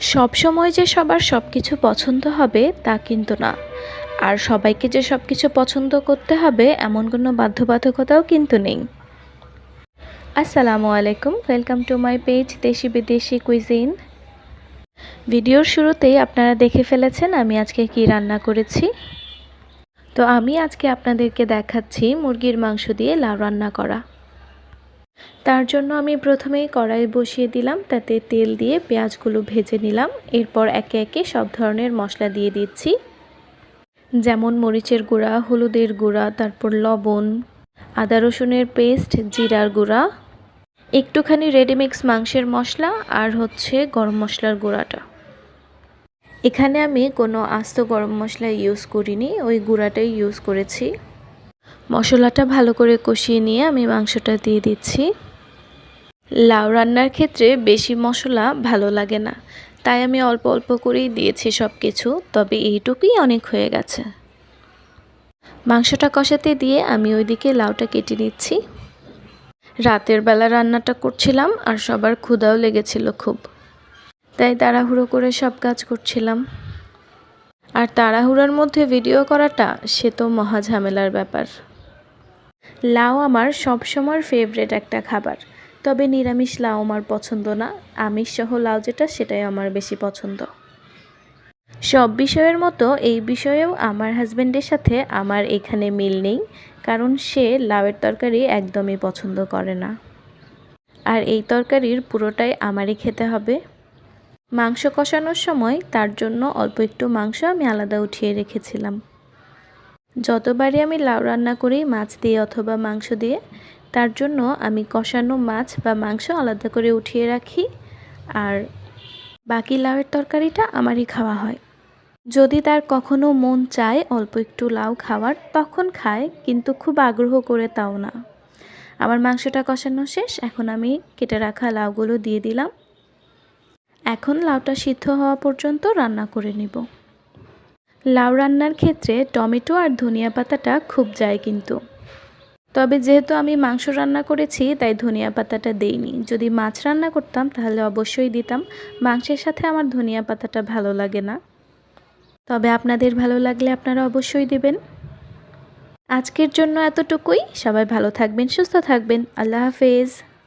সব সময় যে সবার সব কিছু পছন্দ হবে তা কিন্তু না। আর সবাইকে যে সব কিছু পছন্দ করতে হবে এমন কোনো বাধ্যবাধকতাও কিন্তু নেই। আসসালামু আলাইকুম, ওয়েলকাম টু মাই পেজ দেশি বিদেশি কুইজিন। ভিডিওর শুরুতেই আপনারা দেখে ফেলেছেন আমি আজকে কি রান্না করেছি। তো আমি আজকে আপনাদেরকে দেখাচ্ছি মুরগির মাংস দিয়ে লাউ রান্না করা। তার জন্য আমি প্রথমেই কড়াই বসিয়ে দিলাম, তাতে তেল দিয়ে পেঁয়াজগুলো ভেজে নিলাম। এরপর একে একে সব ধরনের মশলা দিয়ে দিচ্ছি, যেমন মরিচের গুঁড়া, হলুদের গুঁড়া, তারপর লবণ, আদা রসুনের পেস্ট, জিরার গুঁড়া, একটুখানি রেডিমিক্স মাংসের মশলা আর হচ্ছে গরম মশলার গুঁড়াটা। এখানে আমি কোনো আস্ত গরম মশলা ইউজ করিনি, ওই গুঁড়াটাই ইউজ করেছি। মশলাটা ভালো করে কষিয়ে নিয়ে আমি মাংসটা দিয়ে দিচ্ছি। লাউ রান্নার ক্ষেত্রে বেশি মশলা ভালো লাগে না, তাই আমি অল্প অল্প করেই দিয়েছি সব কিছু, তবে এইটুকুই অনেক হয়ে গেছে। মাংসটা কষাতে দিয়ে আমি ওইদিকে লাউটা কেটে নিচ্ছি। রাতের বেলা রান্নাটা করছিলাম আর সবার ক্ষুধাও লেগেছিল খুব, তাই তাড়াহুড়ো করে সব কাজ করছিলাম। আর তাড়াহুড়োর মধ্যে ভিডিও করাটা সে তো মহা ঝামেলার ব্যাপার। লাউ আমার সবসময় ফেভারিট একটা খাবার, তবে নিরামিষ লাউ আমার পছন্দ না। আমিষ সহ লাউ যেটা সেটাই আমার বেশি পছন্দ। সব বিষয়ের মতো এই বিষয়েও আমার হাজব্যান্ডের সাথে আমার এখানে মিল নেই, কারণ সে লাউয়ের তরকারি একদমই পছন্দ করে না। আর এই তরকারির পুরোটাই আমারই খেতে হবে। মাংস কষানোর সময় তার জন্য অল্প একটু মাংস আমি আলাদা উঠিয়ে রেখেছিলাম। যতবারই আমি লাউ রান্না করি মাছ দিয়ে অথবা মাংস দিয়ে, তার জন্য আমি কষানো মাছ বা মাংস আলাদা করে উঠিয়ে রাখি, আর বাকি লাউয়ের তরকারিটা আমারই খাওয়া হয়। যদি তার কখনো মন চায় অল্প একটু লাউ খাওয়ার, তখন খায়, কিন্তু খুব আগ্রহ করে তাও না। আমার মাংসটা কষানো শেষ, এখন আমি কেটে রাখা লাউগুলো দিয়ে দিলাম। এখন লাউটা সিদ্ধ হওয়া পর্যন্ত রান্না করে নিব। লাউ রান্নার ক্ষেত্রে টমেটো আর ধনিয়া পাতাটা খুব যায় কিন্তু, তবে যেহেতু আমি মাংস রান্না করেছি তাই ধনিয়া পাতাটা দেইনি। যদি মাছ রান্না করতাম তাহলে অবশ্যই দিতাম। মাংসের সাথে আমার ধনিয়া পাতাটা ভালো লাগে না, তবে আপনাদের ভালো লাগলে আপনারা অবশ্যই দেবেন। আজকের জন্য এতটুকুই। সবাই ভালো থাকবেন, সুস্থ থাকবেন। আল্লাহ হাফেজ।